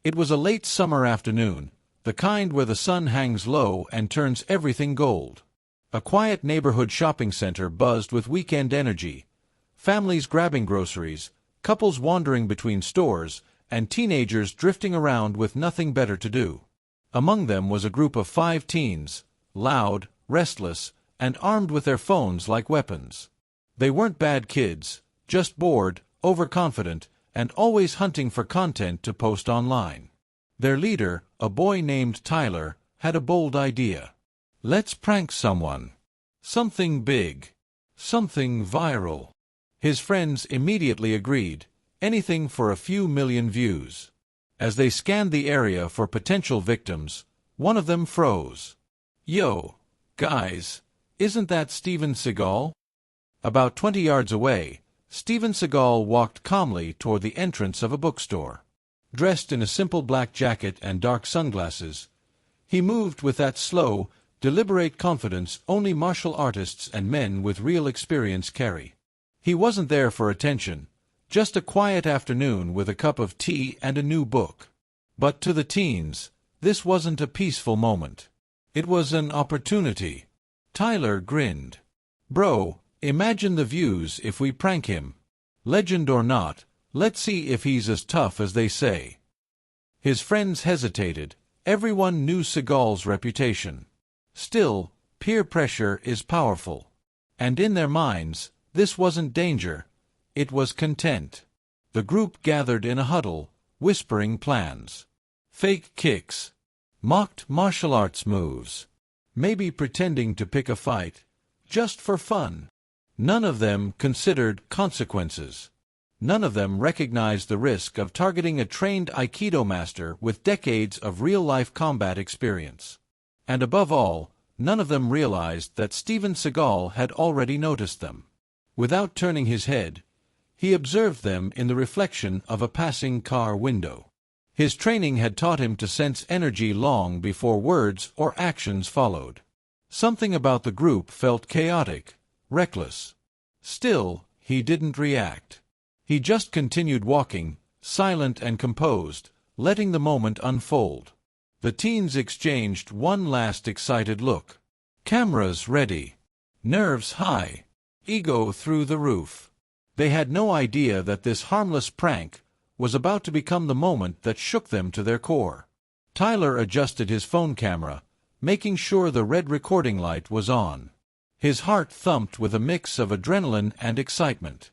It was a late summer afternoon, the kind where the sun hangs low and turns everything gold. A quiet neighborhood shopping center buzzed with weekend energy, families grabbing groceries, couples wandering between stores, and teenagers drifting around with nothing better to do. Among them was a group of 5 teens, loud, restless, and armed with their phones like weapons. They weren't bad kids, just bored, overconfident, and always hunting for content to post online. Their leader, a boy named Tyler, had a bold idea. Let's prank someone. Something big. Something viral. His friends immediately agreed, anything for a few million views. As they scanned the area for potential victims, one of them froze. Yo, guys, isn't that Steven Seagal? About 20 yards away, Steven Seagal walked calmly toward the entrance of a bookstore. Dressed in a simple black jacket and dark sunglasses, he moved with that slow, deliberate confidence only martial artists and men with real experience carry. He wasn't there for attention, just a quiet afternoon with a cup of tea and a new book. But to the teens, this wasn't a peaceful moment. It was an opportunity. Tyler grinned. Bro, imagine the views if we prank him. Legend or not, let's see if he's as tough as they say. His friends hesitated. Everyone knew Seagal's reputation. Still, peer pressure is powerful. And in their minds, this wasn't danger. It was content. The group gathered in a huddle, whispering plans. Fake kicks. Mocked martial arts moves. Maybe pretending to pick a fight. Just for fun. None of them considered consequences. None of them recognized the risk of targeting a trained Aikido master with decades of real-life combat experience. And above all, none of them realized that Steven Seagal had already noticed them. Without turning his head, he observed them in the reflection of a passing car window. His training had taught him to sense energy long before words or actions followed. Something about the group felt chaotic, reckless. Still, he didn't react. He just continued walking, silent and composed, letting the moment unfold. The teens exchanged one last excited look. Cameras ready. Nerves high. Ego through the roof. They had no idea that this harmless prank was about to become the moment that shook them to their core. Tyler adjusted his phone camera, making sure the red recording light was on. His heart thumped with a mix of adrenaline and excitement.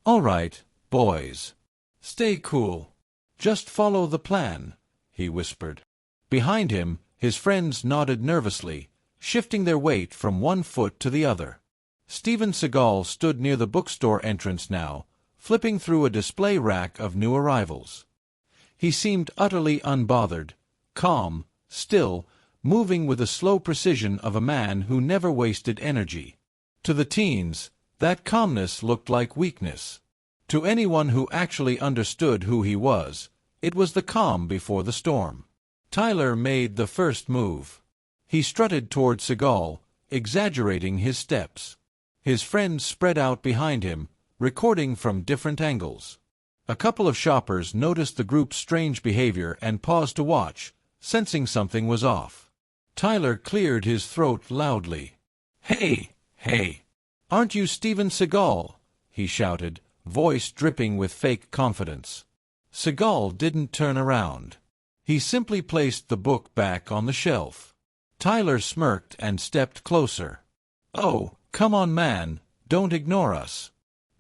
All right, boys. Stay cool. Just follow the plan, he whispered. Behind him, his friends nodded nervously, shifting their weight from one foot to the other. Steven Seagal stood near the bookstore entrance now, flipping through a display rack of new arrivals. He seemed utterly unbothered, calm, still, moving with the slow precision of a man who never wasted energy. To the teens, that calmness looked like weakness. To anyone who actually understood who he was, it was the calm before the storm. Tyler made the first move. He strutted toward Seagal, exaggerating his steps. His friends spread out behind him, recording from different angles. A couple of shoppers noticed the group's strange behavior and paused to watch, sensing something was off. Tyler cleared his throat loudly. Hey, aren't you Steven Seagal? He shouted, voice dripping with fake confidence. Seagal didn't turn around. He simply placed the book back on the shelf. Tyler smirked and stepped closer. Oh, come on man, don't ignore us.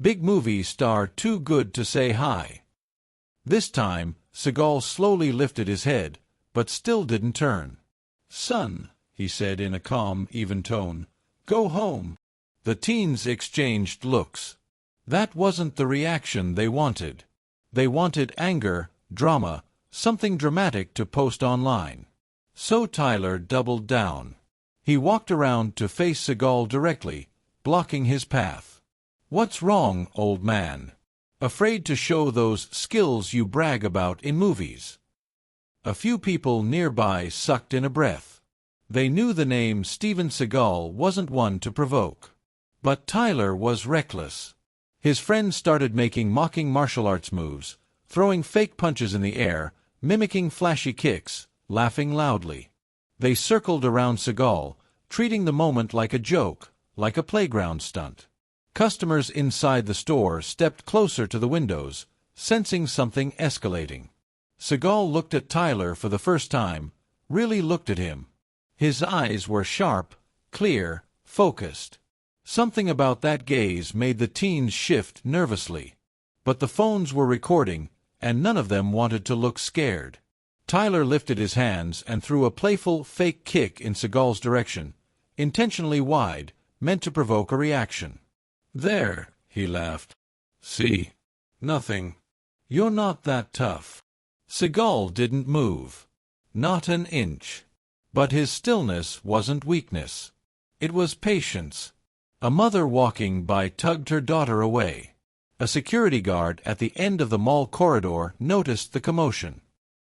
Big movie star too good to say hi. This time, Seagal slowly lifted his head, but still didn't turn. Son, he said in a calm, even tone, go home. The teens exchanged looks. That wasn't the reaction they wanted. They wanted anger, drama, something dramatic to post online. So Tyler doubled down. He walked around to face Seagal directly, blocking his path. What's wrong, old man? Afraid to show those skills you brag about in movies? A few people nearby sucked in a breath. They knew the name Steven Seagal wasn't one to provoke. But Tyler was reckless. His friends started making mocking martial arts moves, throwing fake punches in the air, mimicking flashy kicks, laughing loudly. They circled around Seagal, treating the moment like a joke, like a playground stunt. Customers inside the store stepped closer to the windows, sensing something escalating. Seagal looked at Tyler for the first time, really looked at him. His eyes were sharp, clear, focused. Something about that gaze made the teens shift nervously. But the phones were recording, and none of them wanted to look scared. Tyler lifted his hands and threw a playful, fake kick in Seagal's direction, intentionally wide, meant to provoke a reaction. "There," he laughed. "See? Nothing. You're not that tough." Seagal didn't move. Not an inch. But his stillness wasn't weakness. It was patience. A mother walking by tugged her daughter away. A security guard at the end of the mall corridor noticed the commotion.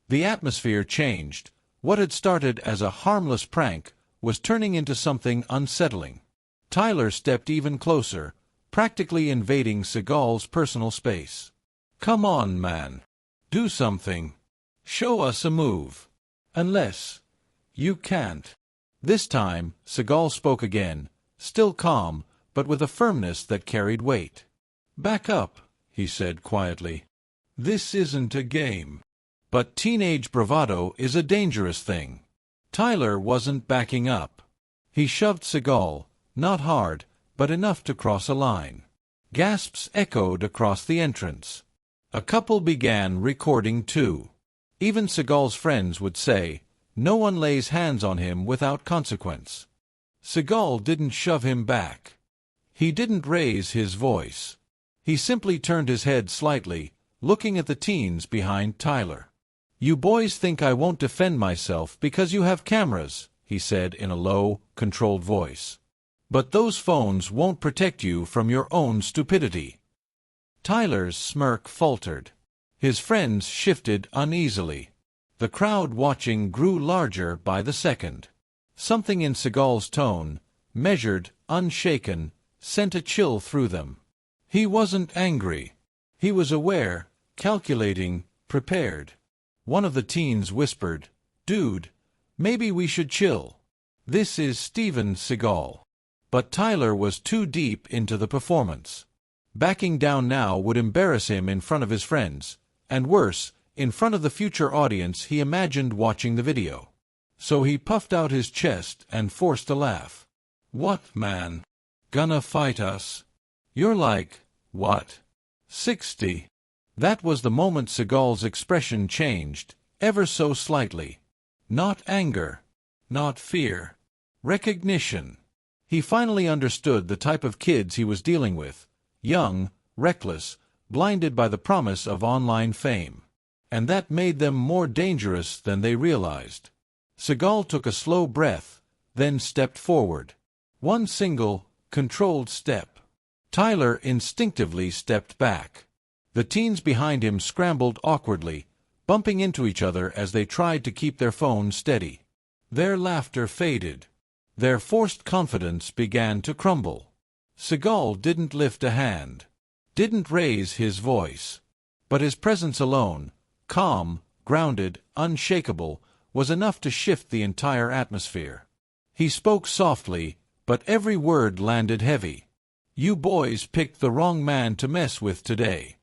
The atmosphere changed. What had started as a harmless prank was turning into something unsettling. Tyler stepped even closer, practically invading Seagal's personal space. "Come on, man. Do something. Show us a move. Unless you can't." This time, Seagal spoke again, still calm, but with a firmness that carried weight. "Back up," he said quietly. "This isn't a game." But teenage bravado is a dangerous thing. Tyler wasn't backing up. He shoved Seagal, not hard, but enough to cross a line. Gasps echoed across the entrance. A couple began recording too. Even Seagal's friends would say, "No one lays hands on him without consequence." Seagal didn't shove him back. He didn't raise his voice. He simply turned his head slightly, looking at the teens behind Tyler. "You boys think I won't defend myself because you have cameras," he said in a low, controlled voice. "But those phones won't protect you from your own stupidity." Tyler's smirk faltered. His friends shifted uneasily. The crowd watching grew larger by the second. Something in Seagal's tone, measured, unshaken, sent a chill through them. He wasn't angry. He was aware, calculating, prepared. One of the teens whispered, "Dude, maybe we should chill. This is Steven Seagal." But Tyler was too deep into the performance. Backing down now would embarrass him in front of his friends, and worse, in front of the future audience he imagined watching the video. So he puffed out his chest and forced a laugh. "What, man? Gonna fight us? You're like, what, 60? That was the moment Seagal's expression changed, ever so slightly. Not anger. Not fear. Recognition. He finally understood the type of kids he was dealing with. Young, reckless, blinded by the promise of online fame. And that made them more dangerous than they realized. Seagal took a slow breath, then stepped forward. One single, controlled step. Tyler instinctively stepped back. The teens behind him scrambled awkwardly, bumping into each other as they tried to keep their phones steady. Their laughter faded. Their forced confidence began to crumble. Seagal didn't lift a hand, didn't raise his voice. But his presence alone, calm, grounded, unshakable, was enough to shift the entire atmosphere. He spoke softly, but every word landed heavy. "You boys picked the wrong man to mess with today."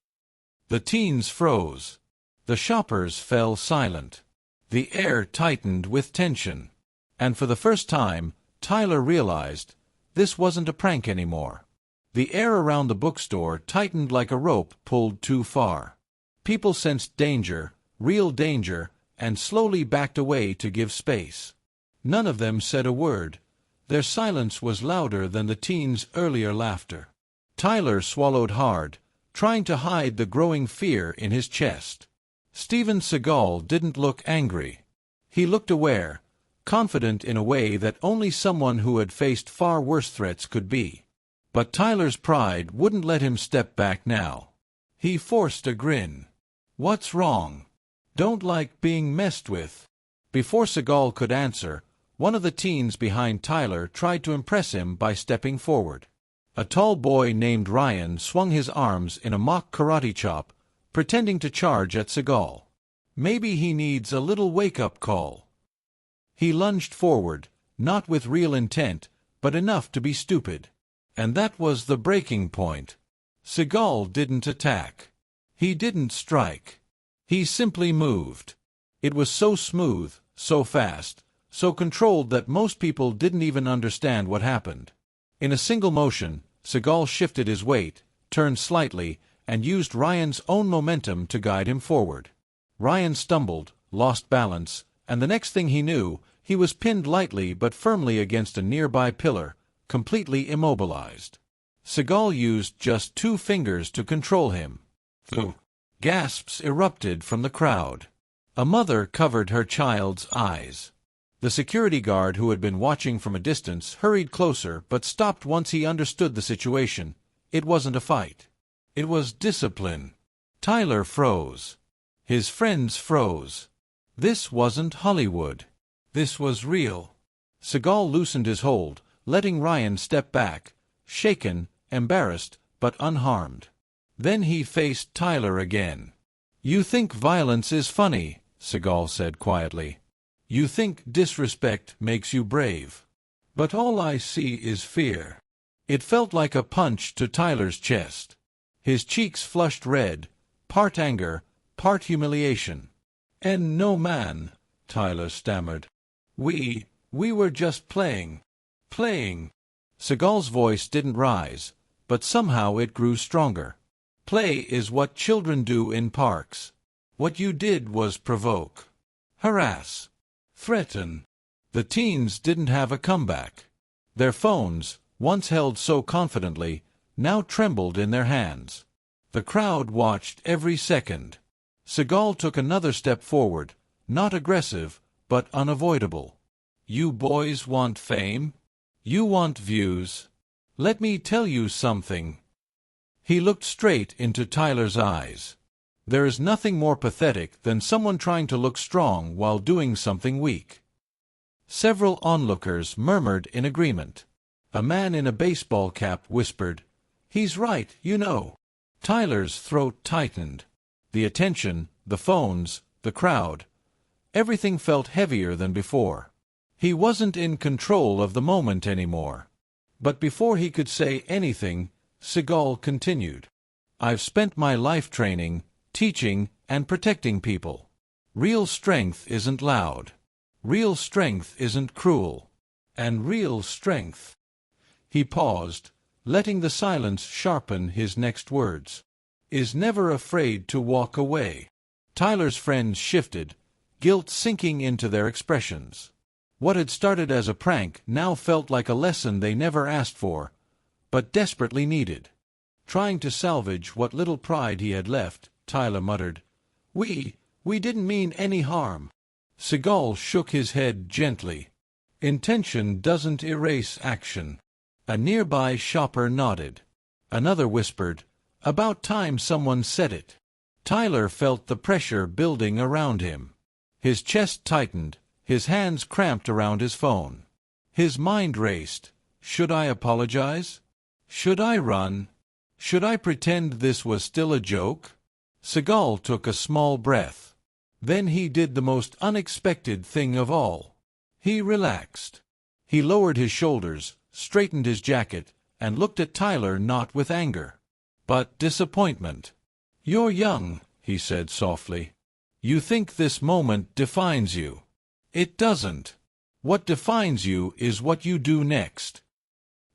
The teens froze. The shoppers fell silent. The air tightened with tension. And for the first time, Tyler realized this wasn't a prank anymore. The air around the bookstore tightened like a rope pulled too far. People sensed danger, real danger, and slowly backed away to give space. None of them said a word. Their silence was louder than the teens' earlier laughter. Tyler swallowed hard, trying to hide the growing fear in his chest. Steven Seagal didn't look angry. He looked aware, confident in a way that only someone who had faced far worse threats could be. But Tyler's pride wouldn't let him step back now. He forced a grin. "What's wrong? Don't like being messed with?" Before Seagal could answer, one of the teens behind Tyler tried to impress him by stepping forward. A tall boy named Ryan swung his arms in a mock karate chop, pretending to charge at Seagal. Maybe he needs a little wake-up call. He lunged forward, not with real intent, but enough to be stupid. And that was the breaking point. Seagal didn't attack. He didn't strike. He simply moved. It was so smooth, so fast, so controlled that most people didn't even understand what happened. In a single motion, Seagal shifted his weight, turned slightly, and used Ryan's own momentum to guide him forward. Ryan stumbled, lost balance, and the next thing he knew, he was pinned lightly but firmly against a nearby pillar, completely immobilized. Seagal used just 2 fingers to control him. Phew! Gasps erupted from the crowd. A mother covered her child's eyes. The security guard who had been watching from a distance hurried closer but stopped once he understood the situation. It wasn't a fight. It was discipline. Tyler froze. His friends froze. This wasn't Hollywood. This was real. Seagal loosened his hold, letting Ryan step back, shaken, embarrassed, but unharmed. Then he faced Tyler again. "You think violence is funny," Seagal said quietly. "You think disrespect makes you brave. But all I see is fear." It felt like a punch to Tyler's chest. His cheeks flushed red, part anger, part humiliation. "And no, man," Tyler stammered. We were just playing. Playing." Seagal's voice didn't rise, but somehow it grew stronger. "Play is what children do in parks. What you did was provoke, harass, threaten." The teens didn't have a comeback. Their phones, once held so confidently, now trembled in their hands. The crowd watched every second. Seagal took another step forward, not aggressive, but unavoidable. "You boys want fame? You want views? Let me tell you something." He looked straight into Tyler's eyes. There is nothing more pathetic than someone trying to look strong while doing something weak. Several onlookers murmured in agreement. A man in a baseball cap whispered, "He's right, you know." Tyler's throat tightened. The attention, the phones, the crowd. Everything felt heavier than before. He wasn't in control of the moment anymore. But before he could say anything, Seagal continued. "I've spent my life training, teaching, and protecting people. Real strength isn't loud. Real strength isn't cruel. And real strength—" He paused, letting the silence sharpen his next words. "Is never afraid to walk away." Tyler's friends shifted, guilt sinking into their expressions. What had started as a prank now felt like a lesson they never asked for, but desperately needed. Trying to salvage what little pride he had left, Tyler muttered, We didn't mean any harm." Seagal shook his head gently. "Intention doesn't erase action." A nearby shopper nodded. Another whispered, "About time someone said it." Tyler felt the pressure building around him. His chest tightened, his hands cramped around his phone. His mind raced. Should I apologize? Should I run? Should I pretend this was still a joke? Seagal took a small breath. Then he did the most unexpected thing of all. He relaxed. He lowered his shoulders, straightened his jacket, and looked at Tyler not with anger, but disappointment. "You're young," he said softly. "You think this moment defines you. It doesn't. What defines you is what you do next."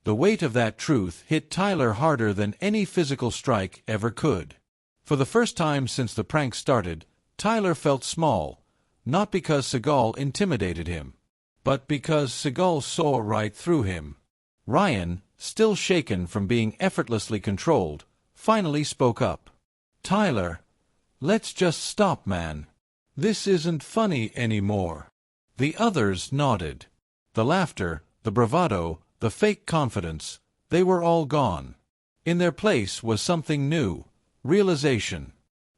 The weight of that truth hit Tyler harder than any physical strike ever could. For the first time since the prank started, Tyler felt small, not because Seagal intimidated him, but because Seagal saw right through him. Ryan, still shaken from being effortlessly controlled, finally spoke up. "Tyler, let's just stop, man. This isn't funny anymore." The others nodded. The laughter, the bravado, the fake confidence, they were all gone. In their place was something new, realization.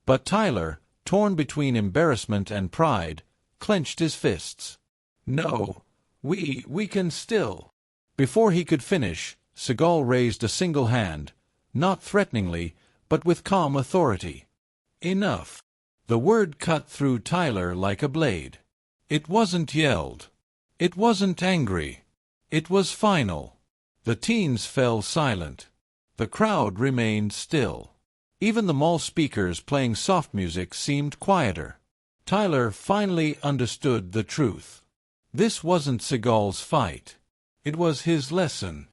But Tyler, torn between embarrassment and pride, clenched his fists. "No, we can still." Before he could finish, Seagal raised a single hand, not threateningly, but with calm authority. "Enough. The word cut through Tyler like a blade. It wasn't yelled. It wasn't angry. It was final. The teens fell silent. The crowd remained still. Even the mall speakers playing soft music seemed quieter. Tyler finally understood the truth. This wasn't Seagal's fight. It was his lesson.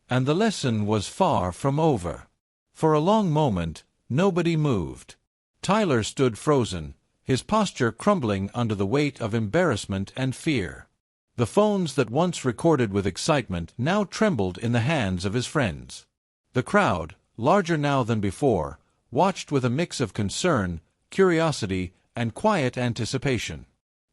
And the lesson was far from over. For a long moment, nobody moved. Tyler stood frozen, his posture crumbling under the weight of embarrassment and fear. The phones that once recorded with excitement now trembled in the hands of his friends. The crowd, larger now than before, watched with a mix of concern, curiosity, and quiet anticipation.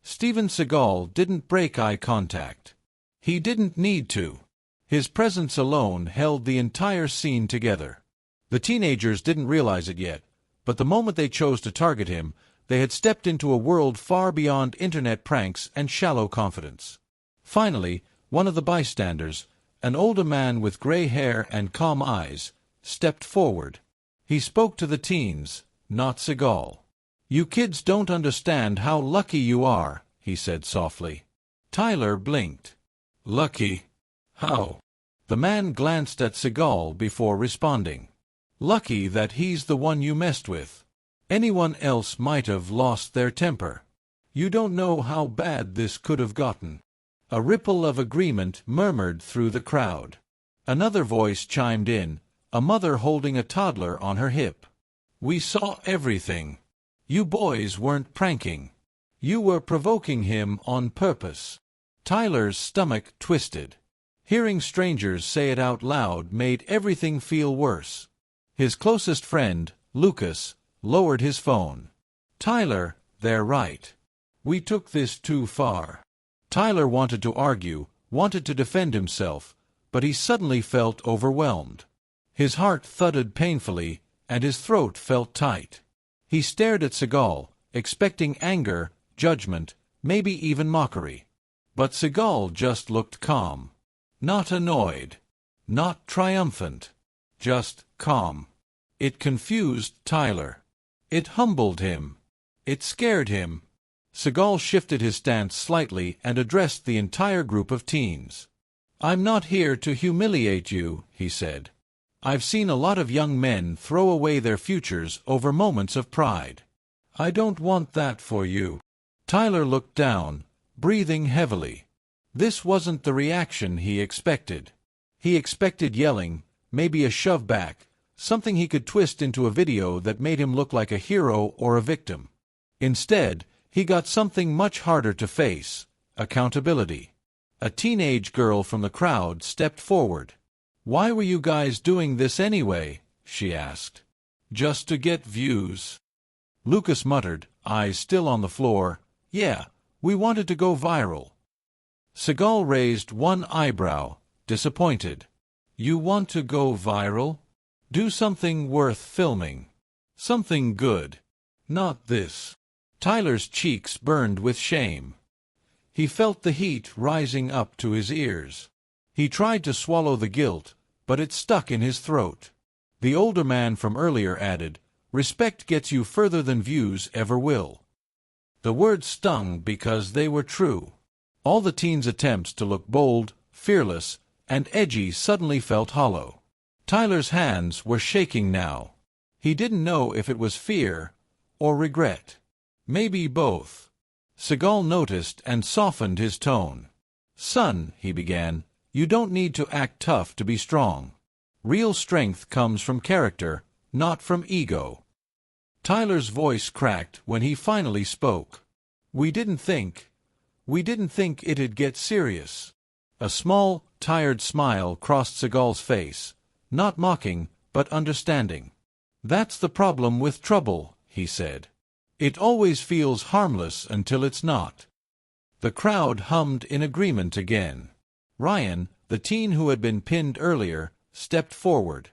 Steven Seagal didn't break eye contact. He didn't need to. His presence alone held the entire scene together. The teenagers didn't realize it yet, but the moment they chose to target him, they had stepped into a world far beyond internet pranks and shallow confidence. Finally, one of the bystanders, an older man with gray hair and calm eyes, stepped forward. He spoke to the teens, not Seagal. "You kids don't understand how lucky you are," he said softly. Tyler blinked. "Lucky? How?" The man glanced at Seagal before responding. "Lucky that he's the one you messed with. Anyone else might have lost their temper. You don't know how bad this could have gotten." A ripple of agreement murmured through the crowd. Another voice chimed in, a mother holding a toddler on her hip. "We saw everything. You boys weren't pranking. You were provoking him on purpose." Tyler's stomach twisted. Hearing strangers say it out loud made everything feel worse. His closest friend, Lucas, lowered his phone. "Tyler, they're right. We took this too far." Tyler wanted to argue, wanted to defend himself, but he suddenly felt overwhelmed. His heart thudded painfully, and his throat felt tight. He stared at Seagal, expecting anger, judgment, maybe even mockery. But Seagal just looked calm. Not annoyed. Not triumphant. Just calm. It confused Tyler. It humbled him. It scared him. Seagal shifted his stance slightly and addressed the entire group of teens. "I'm not here to humiliate you," he said. "I've seen a lot of young men throw away their futures over moments of pride. I don't want that for you." Tyler looked down, breathing heavily. This wasn't the reaction he expected. He expected yelling, maybe a shove back, something he could twist into a video that made him look like a hero or a victim. Instead, he got something much harder to face: accountability. A teenage girl from the crowd stepped forward. "Why were you guys doing this anyway?" she asked. "Just to get views." Lucas muttered, eyes still on the floor. "Yeah, we wanted to go viral." Seagal raised one eyebrow, disappointed. "You want to go viral? Do something worth filming. Something good. Not this." Tyler's cheeks burned with shame. He felt the heat rising up to his ears. He tried to swallow the guilt, but it stuck in his throat. The older man from earlier added, "Respect gets you further than views ever will." The words stung because they were true. All the teens' attempts to look bold, fearless, and edgy suddenly felt hollow. Tyler's hands were shaking now. He didn't know if it was fear or regret. Maybe both. Seagal noticed and softened his tone. "Son," he began, "you don't need to act tough to be strong. Real strength comes from character, not from ego." Tyler's voice cracked when he finally spoke. We didn't think it'd get serious." A small, tired smile crossed Seagal's face, not mocking, but understanding. "That's the problem with trouble," he said. "It always feels harmless until it's not." The crowd hummed in agreement again. Ryan, the teen who had been pinned earlier, stepped forward.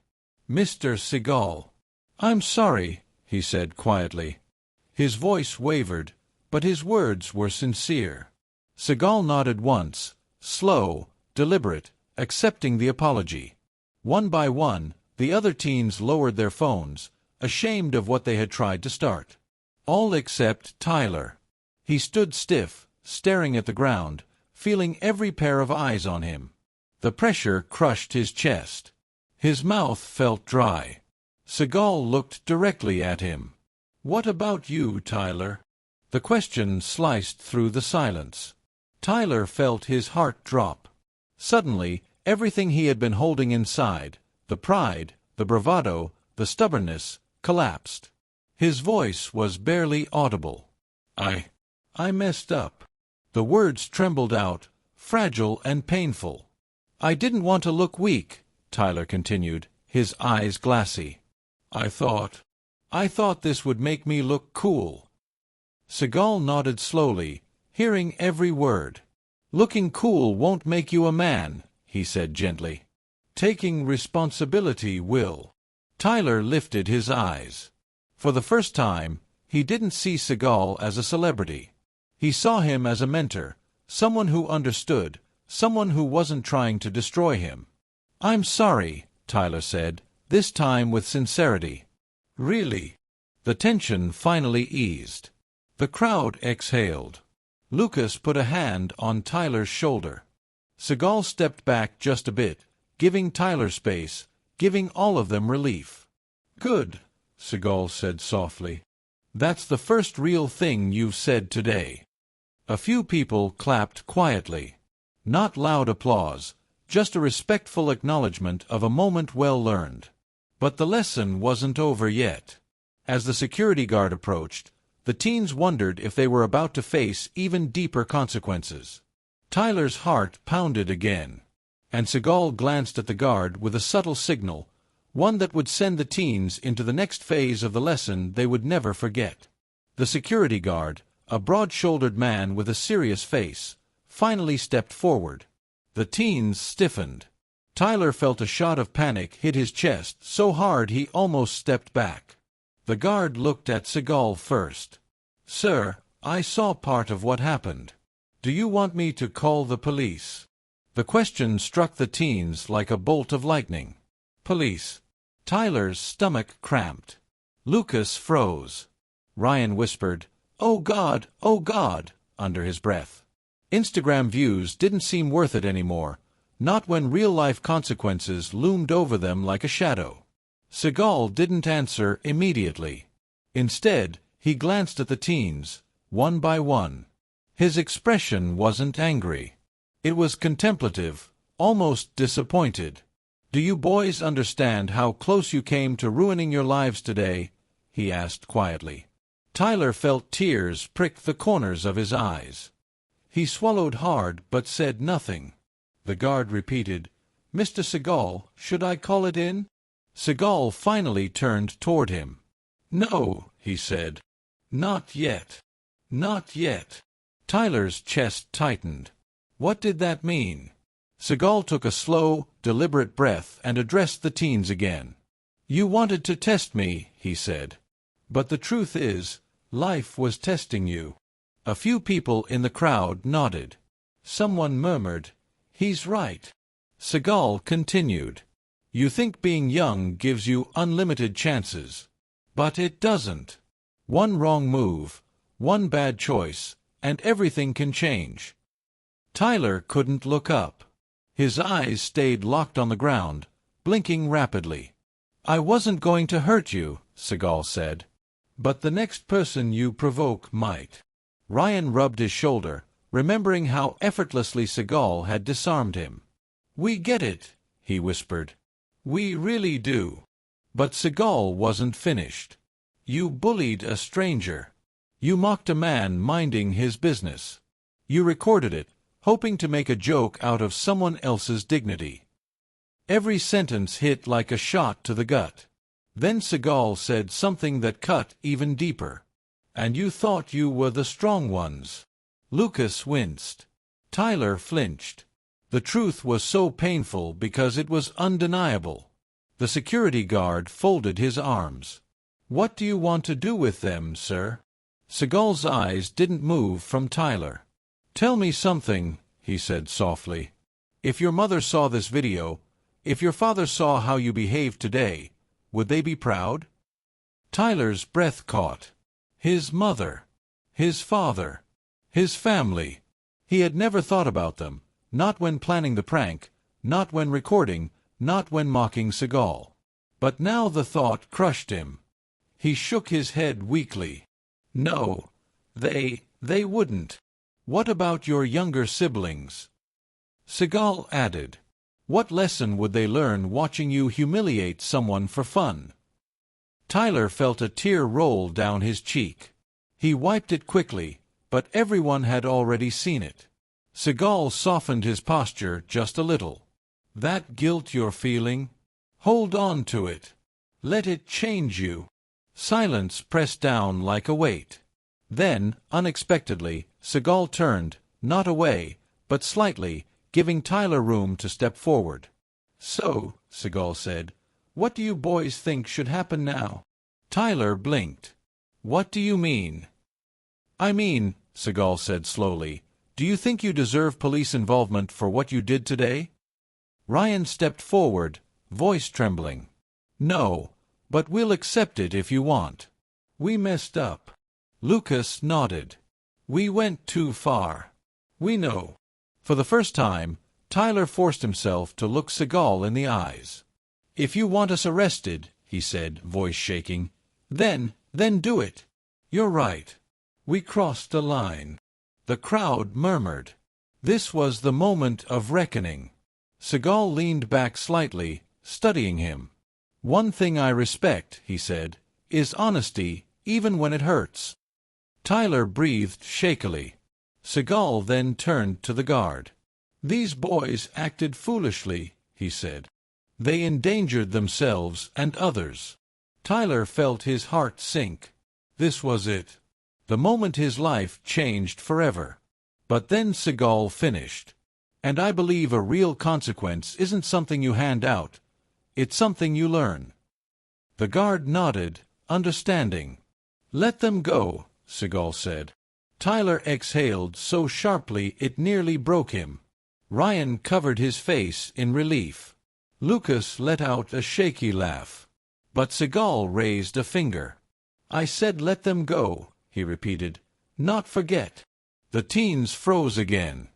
"Mr. Seagal." "I'm sorry," he said quietly. His voice wavered, but his words were sincere. Seagal nodded once, slow, deliberate, accepting the apology. One by one, the other teens lowered their phones, ashamed of what they had tried to start. All except Tyler. He stood stiff, staring at the ground, feeling every pair of eyes on him. The pressure crushed his chest. His mouth felt dry. Seagal looked directly at him. "What about you, Tyler?" The question sliced through the silence. Tyler felt his heart drop. Suddenly, everything he had been holding inside, the pride, the bravado, the stubbornness, collapsed. His voice was barely audible. I messed up." The words trembled out, fragile and painful. "I didn't want to look weak," Tyler continued, his eyes glassy. I thought this would make me look cool." Seagal nodded slowly, hearing every word. "Looking cool won't make you a man," he said gently. "Taking responsibility will." Tyler lifted his eyes. For the first time, he didn't see Seagal as a celebrity. He saw him as a mentor, someone who understood, someone who wasn't trying to destroy him. "I'm sorry," Tyler said, this time with sincerity. "Really?" The tension finally eased. The crowd exhaled. Lucas put a hand on Tyler's shoulder. Seagal stepped back just a bit, giving Tyler space, giving all of them relief. "Good," Seagal said softly. "That's the first real thing you've said today." A few people clapped quietly. Not loud applause, just a respectful acknowledgement of a moment well learned. But the lesson wasn't over yet. As the security guard approached, the teens wondered if they were about to face even deeper consequences. Tyler's heart pounded again, and Seagal glanced at the guard with a subtle signal, one that would send the teens into the next phase of the lesson they would never forget. The security guard, a broad-shouldered man with a serious face, finally stepped forward. The teens stiffened. Tyler felt a shot of panic hit his chest so hard he almost stepped back. The guard looked at Seagal first. "Sir, I saw part of what happened. Do you want me to call the police?" The question struck the teens like a bolt of lightning. "Police?" Tyler's stomach cramped. Lucas froze. Ryan whispered, "Oh God, under his breath. Instagram views didn't seem worth it anymore, not when real-life consequences loomed over them like a shadow. Seagal didn't answer immediately. Instead, he glanced at the teens, one by one. His expression wasn't angry. It was contemplative, almost disappointed. "Do you boys understand how close you came to ruining your lives today?" he asked quietly. Tyler felt tears prick the corners of his eyes. He swallowed hard but said nothing. The guard repeated, "Mr. Seagal, should I call it in?" Seagal finally turned toward him. "No," he said. "Not yet. Not yet." Tyler's chest tightened. What did that mean? Seagal took a slow, deliberate breath and addressed the teens again. "You wanted to test me," he said. "But the truth is, life was testing you." A few people in the crowd nodded. Someone murmured, "He's right." Seagal continued, "You think being young gives you unlimited chances. But it doesn't. One wrong move, one bad choice, and everything can change." Tyler couldn't look up. His eyes stayed locked on the ground, blinking rapidly. "I wasn't going to hurt you," Seagal said. "But the next person you provoke might." Ryan rubbed his shoulder, remembering how effortlessly Seagal had disarmed him. "We get it," he whispered. "We really do." But Seagal wasn't finished. "You bullied a stranger. You mocked a man minding his business. You recorded it, hoping to make a joke out of someone else's dignity." Every sentence hit like a shot to the gut. Then Seagal said something that cut even deeper. "And you thought you were the strong ones." Lucas winced. Tyler flinched. The truth was so painful because it was undeniable. The security guard folded his arms. "What do you want to do with them, sir?" Seagal's eyes didn't move from Tyler. "Tell me something," he said softly. "If your mother saw this video, if your father saw how you behaved today, would they be proud?" Tyler's breath caught. His mother. His father. His family. He had never thought about them, not when planning the prank, not when recording, not when mocking Seagal. But now the thought crushed him. He shook his head weakly. No, they wouldn't. What about your younger siblings? Seagal added. What lesson would they learn watching you humiliate someone for fun? Tyler felt a tear roll down his cheek. He wiped it quickly, but everyone had already seen it. Seagal softened his posture just a little. That guilt you're feeling? Hold on to it. Let it change you. Silence pressed down like a weight. Then, unexpectedly, Seagal turned, not away, but slightly, giving Tyler room to step forward. So, Seagal said, what do you boys think should happen now? Tyler blinked. What do you mean? I mean, Seagal said slowly, do you think you deserve police involvement for what you did today? Ryan stepped forward, voice trembling. No, but we'll accept it if you want. We messed up. Lucas nodded. We went too far. We know. For the first time, Tyler forced himself to look Seagal in the eyes. If you want us arrested, he said, voice shaking, then do it. You're right. We crossed a line. The crowd murmured. This was the moment of reckoning. Seagal leaned back slightly, studying him. One thing I respect, he said, is honesty, even when it hurts. Tyler breathed shakily. Seagal then turned to the guard. These boys acted foolishly, he said. They endangered themselves and others. Tyler felt his heart sink. This was it. The moment his life changed forever. But then Seagal finished. And I believe a real consequence isn't something you hand out. It's something you learn. The guard nodded, understanding. Let them go, Seagal said. Tyler exhaled so sharply it nearly broke him. Ryan covered his face in relief. Lucas let out a shaky laugh. But Seagal raised a finger. I said let them go, he repeated. Not forget. The teens froze again.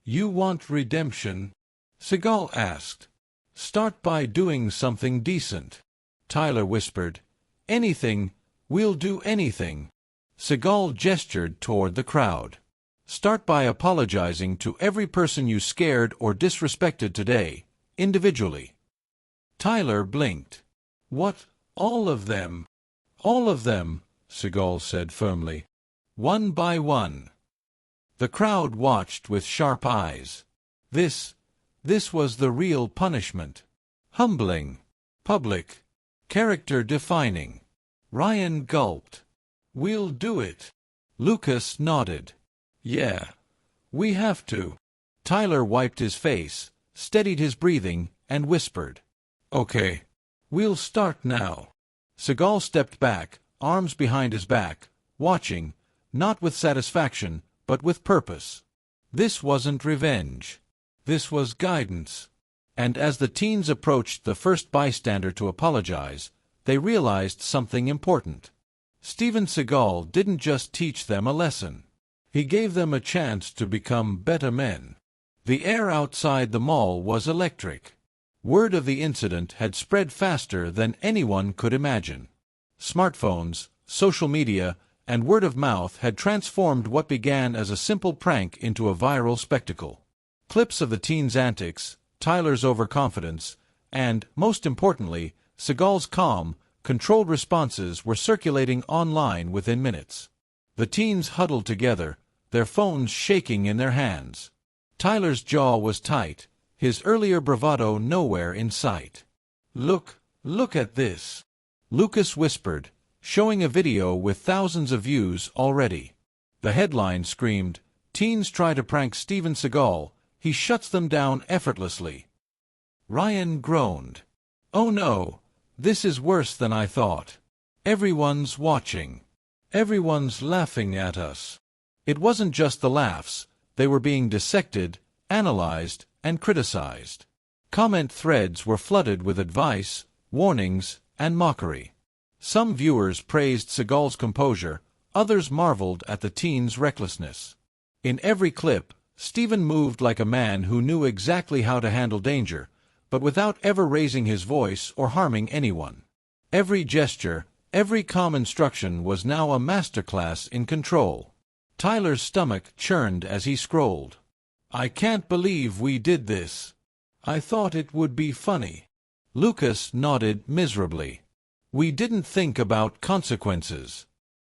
You want redemption? Seagal asked. Start by doing something decent. Tyler whispered. Anything. We'll do anything. Seagal gestured toward the crowd. Start by apologizing to every person you scared or disrespected today, individually. Tyler blinked. What, all of them? All of them, Seagal said firmly. One by one. The crowd watched with sharp eyes. This was the real punishment. Humbling. Public. Character-defining. Ryan gulped. We'll do it. Lucas nodded. Yeah, we have to. Tyler wiped his face, steadied his breathing, and whispered. Okay. We'll start now. Seagal stepped back, arms behind his back, watching, not with satisfaction, but with purpose. This wasn't revenge. This was guidance. And as the teens approached the first bystander to apologize, they realized something important. Steven Seagal didn't just teach them a lesson. He gave them a chance to become better men. The air outside the mall was electric. Word of the incident had spread faster than anyone could imagine. Smartphones, social media, and word of mouth had transformed what began as a simple prank into a viral spectacle. Clips of the teens' antics, Tyler's overconfidence, and, most importantly, Seagal's calm, controlled responses were circulating online within minutes. The teens huddled together, their phones shaking in their hands. Tyler's jaw was tight, his earlier bravado nowhere in sight. Look at this. Lucas whispered, showing a video with thousands of views already. The headline screamed, Teens try to prank Steven Seagal, he shuts them down effortlessly. Ryan groaned. Oh no, this is worse than I thought. Everyone's watching. Everyone's laughing at us. It wasn't just the laughs, they were being dissected, analyzed, and criticized. Comment threads were flooded with advice, warnings, and mockery. Some viewers praised Seagal's composure, Others marveled at the teen's recklessness. In every clip, Steven moved like a man who knew exactly how to handle danger, but without ever raising his voice or harming anyone. Every gesture, every calm instruction was now a masterclass in control. Tyler's stomach churned as he scrolled. "I can't believe we did this. I thought it would be funny." Lucas nodded miserably. "We didn't think about consequences.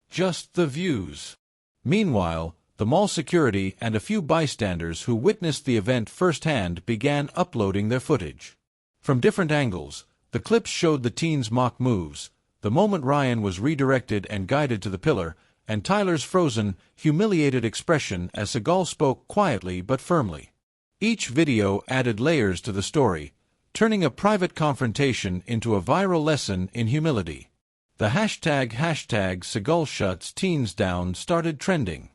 Just the views." Meanwhile, the mall security and a few bystanders who witnessed the event firsthand began uploading their footage. From different angles, the clips showed the teens' mock moves, the moment Ryan was redirected and guided to the pillar, and Tyler's frozen, humiliated expression as Seagal spoke quietly but firmly. Each video added layers to the story, turning a private confrontation into a viral lesson in humility. The hashtag Seagal shuts teens down started trending.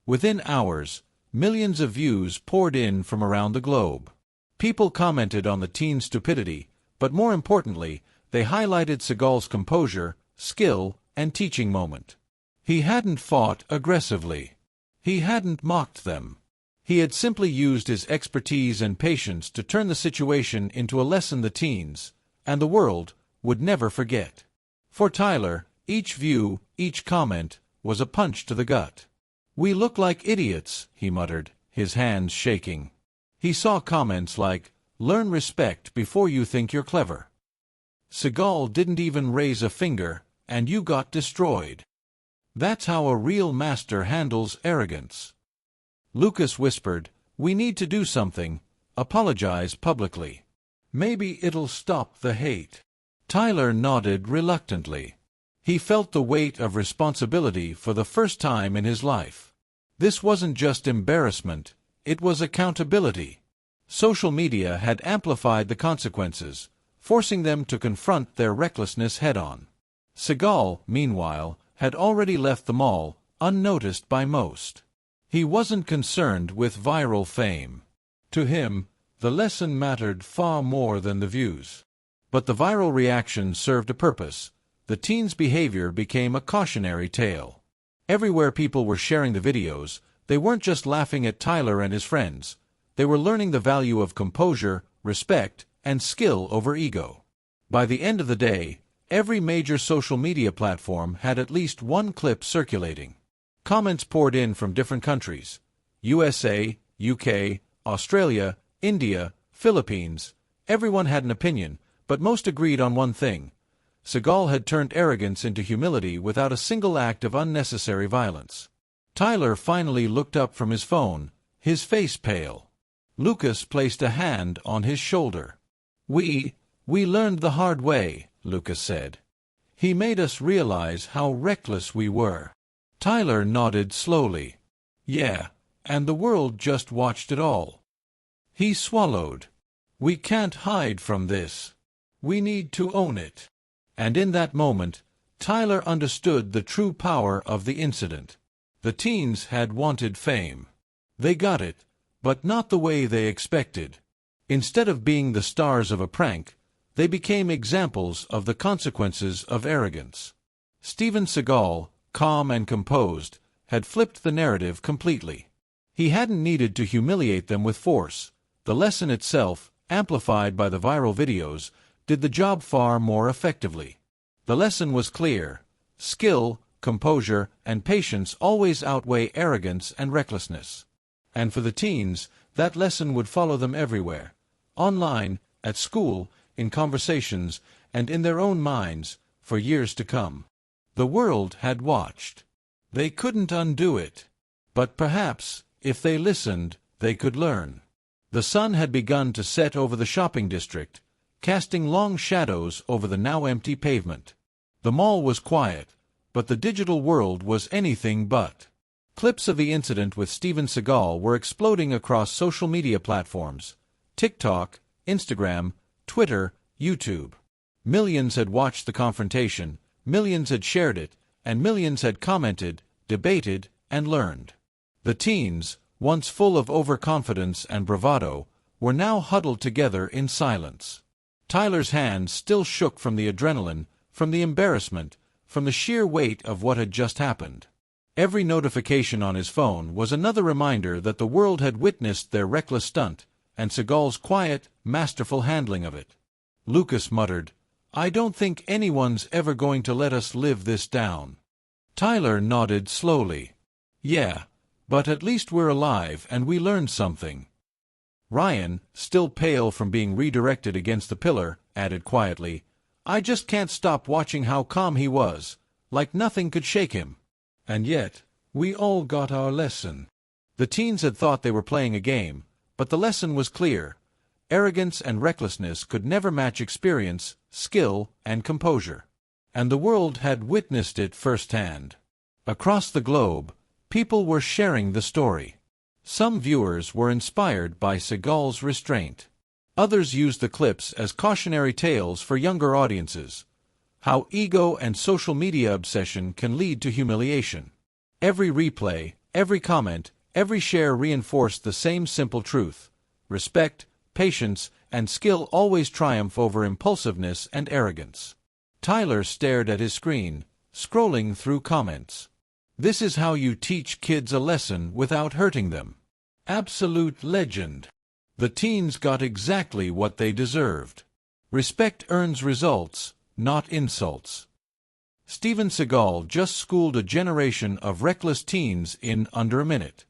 Within hours, millions of views poured in from around the globe. People commented on the teen's stupidity, but more importantly, they highlighted Seagal's composure, skill, and teaching moment. He hadn't fought aggressively. He hadn't mocked them. He had simply used his expertise and patience to turn the situation into a lesson the teens, and the world, would never forget. For Tyler, each view, each comment, was a punch to the gut. "We look like idiots," he muttered, his hands shaking. He saw comments like, "Learn respect before you think you're clever." "Seagal didn't even raise a finger, and you got destroyed." "That's how a real master handles arrogance." Lucas whispered, "We need to do something, apologize publicly. Maybe it'll stop the hate." Tyler nodded reluctantly. He felt the weight of responsibility for the first time in his life. This wasn't just embarrassment, it was accountability. Social media had amplified the consequences, forcing them to confront their recklessness head-on. Seagal, meanwhile, had already left the mall, unnoticed by most. He wasn't concerned with viral fame. To him, the lesson mattered far more than the views. But the viral reaction served a purpose. The teens' behavior became a cautionary tale. Everywhere people were sharing the videos, they weren't just laughing at Tyler and his friends. They were learning the value of composure, respect, and skill over ego. By the end of the day, every major social media platform had at least one clip circulating. Comments poured in from different countries: USA, UK, Australia, India, Philippines. Everyone had an opinion, but most agreed on one thing. Seagal had turned arrogance into humility without a single act of unnecessary violence. Tyler finally looked up from his phone, his face pale. Lucas placed a hand on his shoulder. We learned the hard way," Lucas said. "He made us realize how reckless we were." Tyler nodded slowly. "Yeah, and the world just watched it all." He swallowed. "We can't hide from this. We need to own it." And in that moment, Tyler understood the true power of the incident. The teens had wanted fame. They got it, but not the way they expected. Instead of being the stars of a prank, they became examples of the consequences of arrogance. Steven Seagal, calm and composed, had flipped the narrative completely. He hadn't needed to humiliate them with force. The lesson itself, amplified by the viral videos, did the job far more effectively. The lesson was clear: skill, composure, and patience always outweigh arrogance and recklessness. And for the teens, that lesson would follow them everywhere: online, at school, in conversations, and in their own minds, for years to come. The world had watched. They couldn't undo it. But perhaps, if they listened, they could learn. The sun had begun to set over the shopping district, casting long shadows over the now empty pavement. The mall was quiet, but the digital world was anything but. Clips of the incident with Steven Seagal were exploding across social media platforms: TikTok, Instagram, Twitter, YouTube. Millions had watched the confrontation, millions had shared it, and millions had commented, debated, and learned. The teens, once full of overconfidence and bravado, were now huddled together in silence. Tyler's hands still shook from the adrenaline, from the embarrassment, from the sheer weight of what had just happened. Every notification on his phone was another reminder that the world had witnessed their reckless stunt, and Seagal's quiet, masterful handling of it. Lucas muttered, "I don't think anyone's ever going to let us live this down." Tyler nodded slowly. "Yeah, but at least we're alive and we learned something." Ryan, still pale from being redirected against the pillar, added quietly, "I just can't stop watching how calm he was, like nothing could shake him. And yet, we all got our lesson." The teens had thought they were playing a game, but the lesson was clear. Arrogance and recklessness could never match experience, skill, and composure. And the world had witnessed it firsthand. Across the globe, people were sharing the story. Some viewers were inspired by Seagal's restraint. Others used the clips as cautionary tales for younger audiences. How ego and social media obsession can lead to humiliation. Every replay, every comment, every share reinforced the same simple truth. Respect, patience, and skill always triumph over impulsiveness and arrogance. Tyler stared at his screen, scrolling through comments. "This is how you teach kids a lesson without hurting them. Absolute legend." The teens got exactly what they deserved. Respect earns results, not insults. Steven Seagal just schooled a generation of reckless teens in under a minute.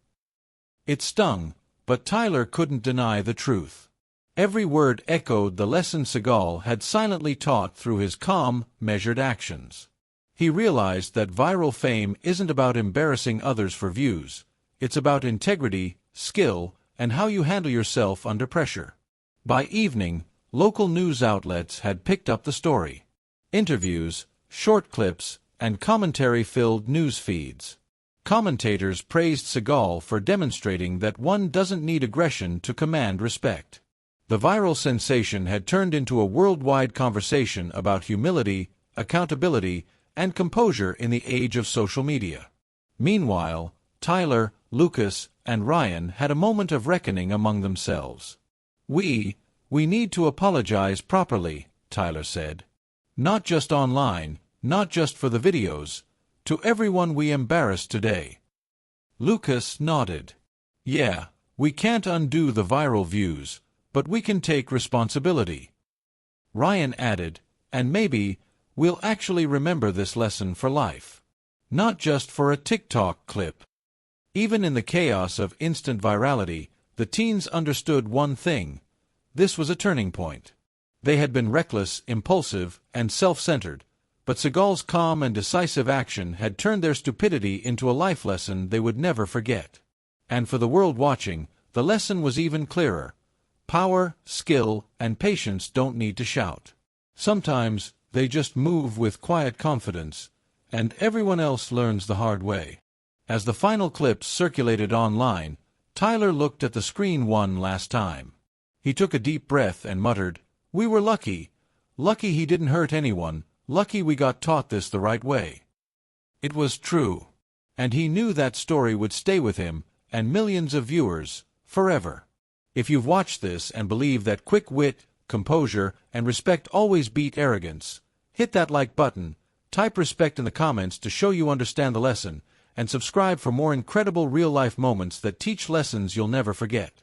It stung, but Tyler couldn't deny the truth. Every word echoed the lesson Seagal had silently taught through his calm, measured actions. He realized that viral fame isn't about embarrassing others for views. It's about integrity, skill, and how you handle yourself under pressure. By evening, local news outlets had picked up the story. Interviews, short clips, and commentary filled news feeds. Commentators praised Seagal for demonstrating that one doesn't need aggression to command respect. The viral sensation had turned into a worldwide conversation about humility, accountability, and composure in the age of social media. Meanwhile, Tyler, Lucas, and Ryan had a moment of reckoning among themselves. We need to apologize properly," Tyler said. "Not just online, not just for the videos, to everyone we embarrassed today." Lucas nodded. "Yeah, we can't undo the viral views, but we can take responsibility." Ryan added, "And maybe we'll actually remember this lesson for life. Not just for a TikTok clip." Even in the chaos of instant virality, the teens understood one thing. This was a turning point. They had been reckless, impulsive, and self-centered, but Seagal's calm and decisive action had turned their stupidity into a life lesson they would never forget. And for the world watching, the lesson was even clearer. Power, skill, and patience don't need to shout. Sometimes, they just move with quiet confidence, and everyone else learns the hard way. As the final clips circulated online, Tyler looked at the screen one last time. He took a deep breath and muttered, "We were lucky. Lucky he didn't hurt anyone. Lucky we got taught this the right way." It was true. And he knew that story would stay with him, and millions of viewers, forever. If you've watched this and believe that quick wit, composure, and respect always beat arrogance, hit that like button, type respect in the comments to show you understand the lesson, and subscribe for more incredible real-life moments that teach lessons you'll never forget.